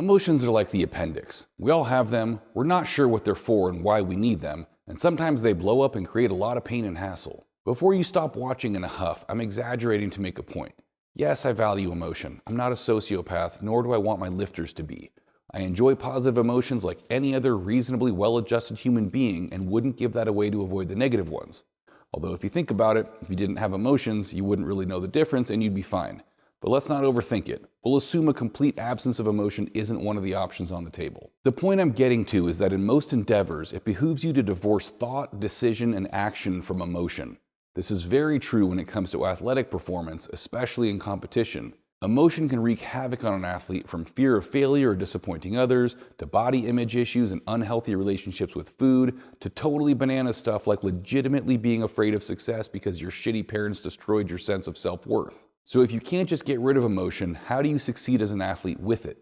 Emotions are like the appendix. We all have them, we're not sure what they're for and why we need them, and sometimes they blow up and create a lot of pain and hassle. Before you stop watching in a huff, I'm exaggerating to make a point. Yes, I value emotion. I'm not a sociopath, nor do I want my lifters to be. I enjoy positive emotions like any other reasonably well-adjusted human being and wouldn't give that away to avoid the negative ones. Although if you think about it, if you didn't have emotions, you wouldn't really know the difference and you'd be fine. But let's not overthink it. We'll assume a complete absence of emotion isn't one of the options on the table. The point I'm getting to is that in most endeavors, it behooves you to divorce thought, decision, and action from emotion. This is very true when it comes to athletic performance, especially in competition. Emotion can wreak havoc on an athlete, from fear of failure or disappointing others, to body image issues and unhealthy relationships with food, to totally banana stuff like legitimately being afraid of success because your shitty parents destroyed your sense of self-worth. So if you can't just get rid of emotion, how do you succeed as an athlete with it?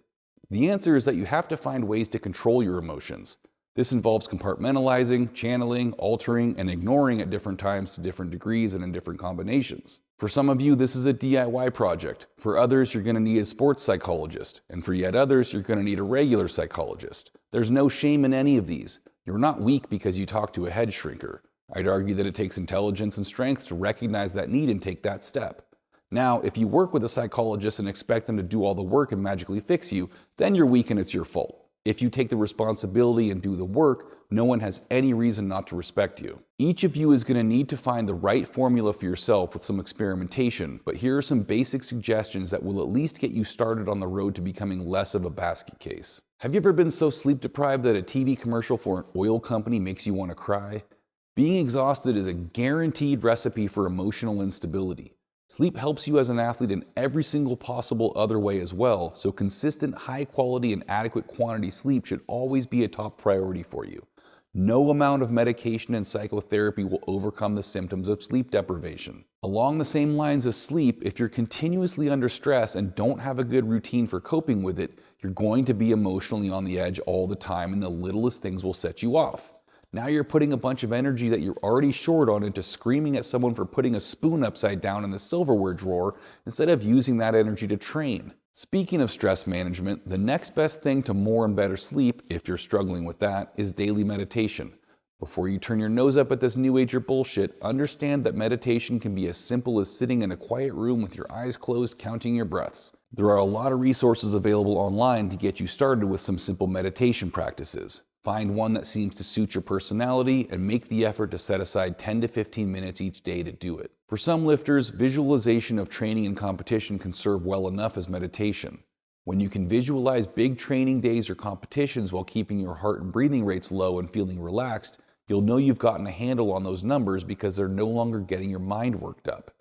The answer is that you have to find ways to control your emotions. This involves compartmentalizing, channeling, altering, and ignoring at different times to different degrees and in different combinations. For some of you, this is a DIY project. For others, you're going to need a sports psychologist. And for yet others, you're going to need a regular psychologist. There's no shame in any of these. You're not weak because you talk to a head shrinker. I'd argue that it takes intelligence and strength to recognize that need and take that step. Now, if you work with a psychologist and expect them to do all the work and magically fix you, then you're weak and it's your fault. If you take the responsibility and do the work, no one has any reason not to respect you. Each of you is going to need to find the right formula for yourself with some experimentation, but here are some basic suggestions that will at least get you started on the road to becoming less of a basket case. Have you ever been so sleep deprived that a TV commercial for an oil company makes you want to cry? Being exhausted is a guaranteed recipe for emotional instability. Sleep helps you as an athlete in every single possible other way as well, so consistent, high quality, and adequate quantity sleep should always be a top priority for you. No amount of medication and psychotherapy will overcome the symptoms of sleep deprivation. Along the same lines as sleep, if you're continuously under stress and don't have a good routine for coping with it, you're going to be emotionally on the edge all the time, and the littlest things will set you off. Now you're putting a bunch of energy that you're already short on into screaming at someone for putting a spoon upside down in the silverware drawer instead of using that energy to train. Speaking of stress management, the next best thing to more and better sleep, if you're struggling with that, is daily meditation. Before you turn your nose up at this New Ager bullshit, understand that meditation can be as simple as sitting in a quiet room with your eyes closed, counting your breaths. There are a lot of resources available online to get you started with some simple meditation practices. Find one that seems to suit your personality and make the effort to set aside 10 to 15 minutes each day to do it. For some lifters, visualization of training and competition can serve well enough as meditation. When you can visualize big training days or competitions while keeping your heart and breathing rates low and feeling relaxed, you'll know you've gotten a handle on those numbers because they're no longer getting your mind worked up.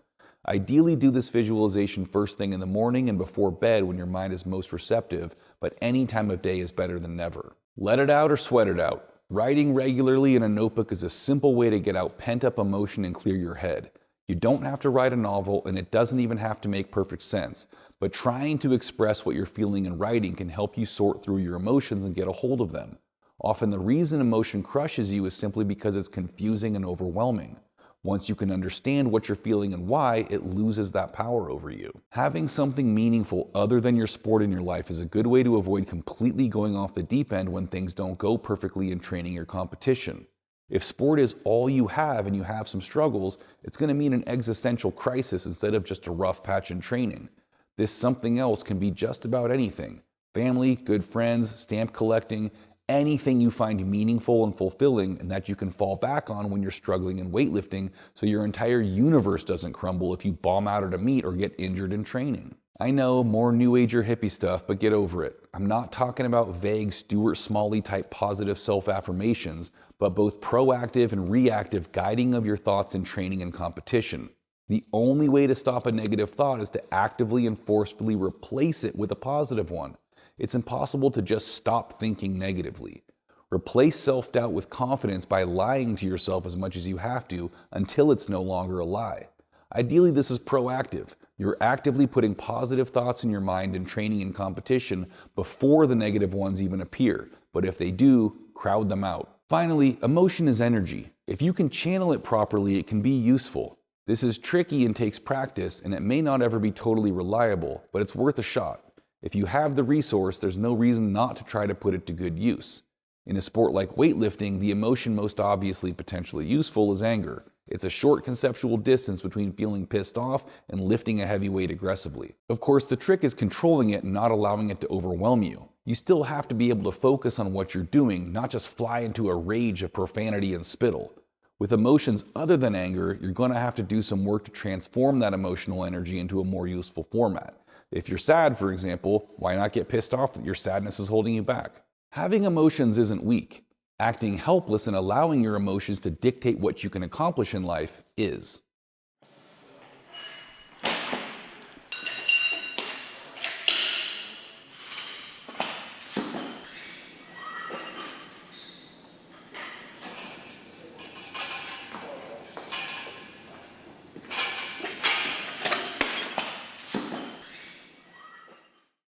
Ideally, do this visualization first thing in the morning and before bed when your mind is most receptive, but any time of day is better than never. Let it out or sweat it out. Writing regularly in a notebook is a simple way to get out pent-up emotion and clear your head. You don't have to write a novel, and it doesn't even have to make perfect sense, but trying to express what you're feeling in writing can help you sort through your emotions and get a hold of them. Often the reason emotion crushes you is simply because it's confusing and overwhelming. Once you can understand what you're feeling and why, it loses that power over you. Having something meaningful other than your sport in your life is a good way to avoid completely going off the deep end when things don't go perfectly in training or competition. If sport is all you have and you have some struggles, it's going to mean an existential crisis instead of just a rough patch in training. This something else can be just about anything. Family, good friends, stamp collecting, anything you find meaningful and fulfilling and that you can fall back on when you're struggling in weightlifting so your entire universe doesn't crumble if you bomb out at a meet or get injured in training. I know, more New Ager hippie stuff, but get over it. I'm not talking about vague Stuart Smalley type positive self-affirmations, but both proactive and reactive guiding of your thoughts in training and competition. The only way to stop a negative thought is to actively and forcefully replace it with a positive one. It's impossible to just stop thinking negatively. Replace self-doubt with confidence by lying to yourself as much as you have to until it's no longer a lie. Ideally, this is proactive. You're actively putting positive thoughts in your mind in training and competition before the negative ones even appear. But if they do, crowd them out. Finally, emotion is energy. If you can channel it properly, it can be useful. This is tricky and takes practice, and it may not ever be totally reliable, but it's worth a shot. If you have the resource, there's no reason not to try to put it to good use. In a sport like weightlifting, the emotion most obviously potentially useful is anger. It's a short conceptual distance between feeling pissed off and lifting a heavy weight aggressively. Of course, the trick is controlling it and not allowing it to overwhelm you. You still have to be able to focus on what you're doing, not just fly into a rage of profanity and spittle. With emotions other than anger, you're going to have to do some work to transform that emotional energy into a more useful format. If you're sad, for example, why not get pissed off that your sadness is holding you back? Having emotions isn't weak. Acting helpless and allowing your emotions to dictate what you can accomplish in life is.